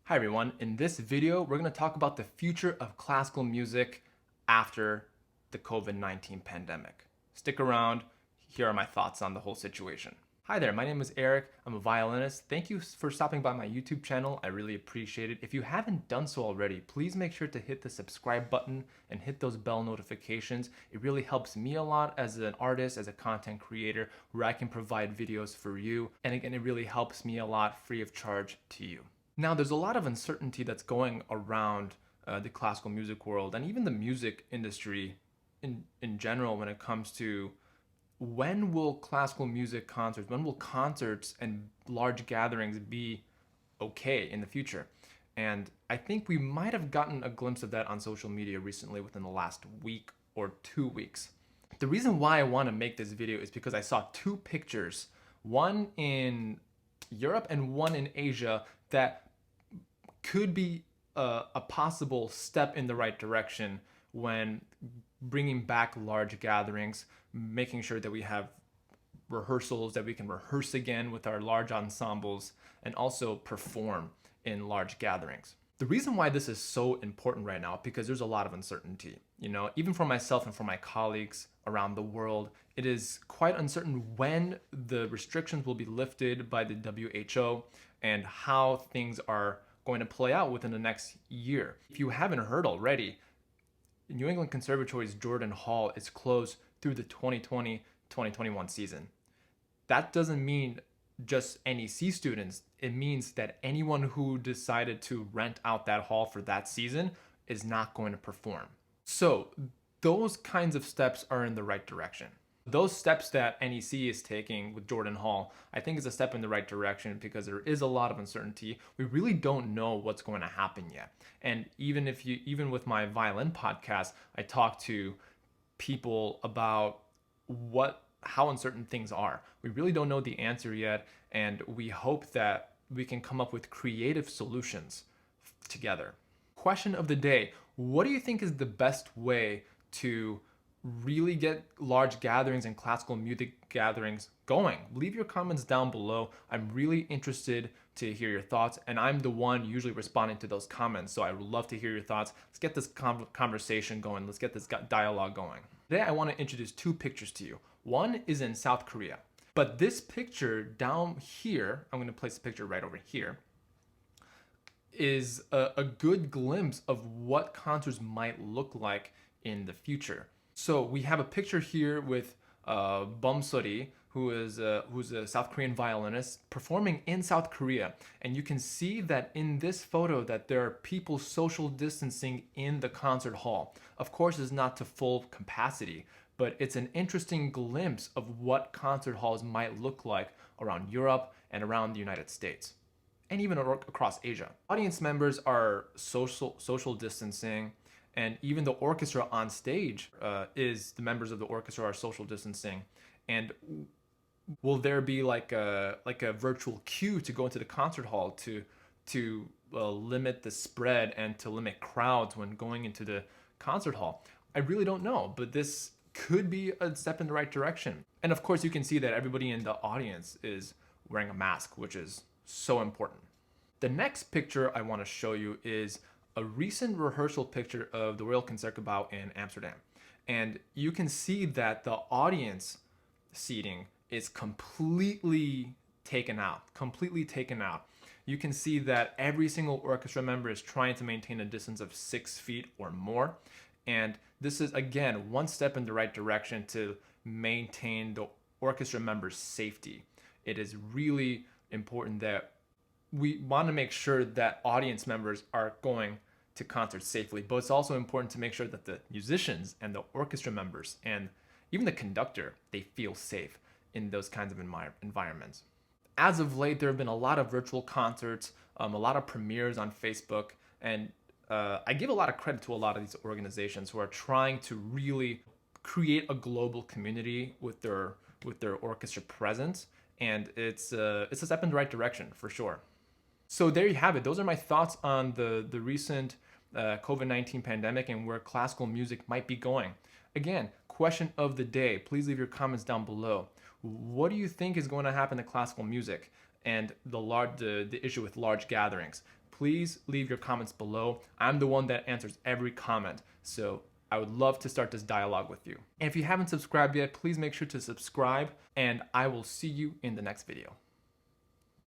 Hi everyone, in this video we're going to talk about the future of classical music after the COVID-19 pandemic. Stick around, here are my thoughts on the whole situation. Hi there, my name is Eric, I'm a violinist. Thank you for stopping by my YouTube channel, I really appreciate it. If you haven't done so already, please make sure to hit the subscribe button and hit those bell notifications. It really helps me a lot as an artist, as a content creator, where I can provide videos for you. And again, it really helps me a lot free of charge to you. Now, there's a lot of uncertainty that's going around the classical music world and even the music industry in general when it comes to when will classical music concerts, when will concerts and large gatherings be okay in the future? And I think we might have gotten a glimpse of that on social media recently within the last week or 2 weeks. The reason why I want to make this video is because I saw two pictures, one in Europe and one in Asia, that could be a possible step in the right direction when bringing back large gatherings, making sure that we have rehearsals, that we can rehearse again with our large ensembles, and also perform in large gatherings. The reason why this is so important right now, because there's a lot of uncertainty. Even for myself and for my colleagues around the world, it is quite uncertain when the restrictions will be lifted by the WHO and how things are going to play out within the next year. If you haven't heard already, New England Conservatory's Jordan Hall is closed through the 2020-2021 season. That doesn't mean just NEC students. It means that anyone who decided to rent out that hall for that season is not going to perform. So those kinds of steps are in the right direction. Those steps that NEC is taking with Jordan Hall, I think is a step in the right direction because there is a lot of uncertainty. We really don't know what's going to happen yet. And even with my violin podcast, I talk to people about how uncertain things are. We really don't know the answer yet, and we hope that we can come up with creative solutions together. Question of the day: what do you think is the best way to really get large gatherings and classical music gatherings going? Leave your comments down below. I'm really interested to hear your thoughts, and I'm the one usually responding to those comments, so I would love to hear your thoughts. Let's get this conversation going. Let's get this dialogue going. Today I want to introduce two pictures to you. One is in South Korea, but this picture down here, I'm going to place the picture right over here, is a good glimpse of what concerts might look like in the future. So we have a picture here with Bumsori, who's a South Korean violinist performing in South Korea, and you can see that in this photo that there are people social distancing in the concert hall. Of course, it's not to full capacity, but it's an interesting glimpse of what concert halls might look like around Europe and around the United States, and even across Asia. Audience members are social distancing, and even the orchestra on stage the members of the orchestra are social distancing. And will there be like a virtual queue to go into the concert hall to limit the spread and to limit crowds when going into the concert hall? I really don't know, but this could be a step in the right direction. And of course, you can see that everybody in the audience is wearing a mask, which is so important. The next picture I want to show you is a recent rehearsal picture of the Royal Concertgebouw in Amsterdam. And you can see that the audience seating is completely taken out. You can see that every single orchestra member is trying to maintain a distance of 6 feet or more. And this is, again, one step in the right direction to maintain the orchestra members' safety. It is really important that we want to make sure that audience members are going to concerts safely, but it's also important to make sure that the musicians and the orchestra members and even the conductor, they feel safe in those kinds of environments. As of late, there have been a lot of virtual concerts, a lot of premieres on Facebook, and I give a lot of credit to a lot of these organizations who are trying to really create a global community with their orchestra presence, and it's a step in the right direction for sure. So there you have it. Those are my thoughts on the recent COVID-19 pandemic and where classical music might be going. Again, question of the day. Please leave your comments down below. What do you think is going to happen to classical music and the issue with large gatherings? please leave your comments below. I'm the one that answers every comment, so I would love to start this dialogue with you. And if you haven't subscribed yet, please make sure to subscribe, and I will see you in the next video.